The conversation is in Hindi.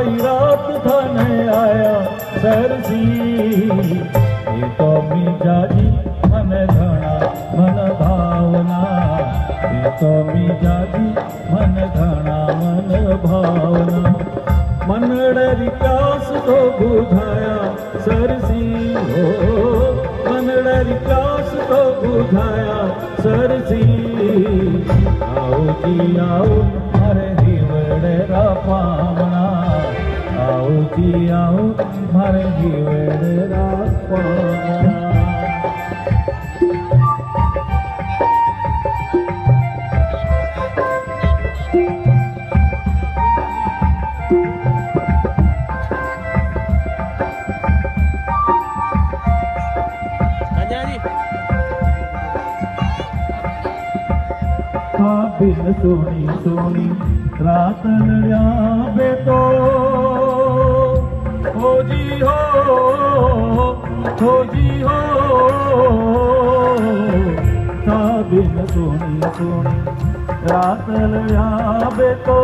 आई रात थाने आया सरसी। ये तो मीजा जी मन घना मन भावना, ये तो मीजा जी मन घना मन भावना। मनड़री प्यास तो बुझाया सरसी हो, मनड़री प्यास तो बुझाया सरसी। आओ जी आओ मारे हिवड़ेरा पावना, आओ जी आओ मारे हिवड़ेरा पावना। बिन सोनी सोनी रात लड़िया बेटो, हो जी हो जी हो। बिन सोनी सोनी रात लड़िया बेटो।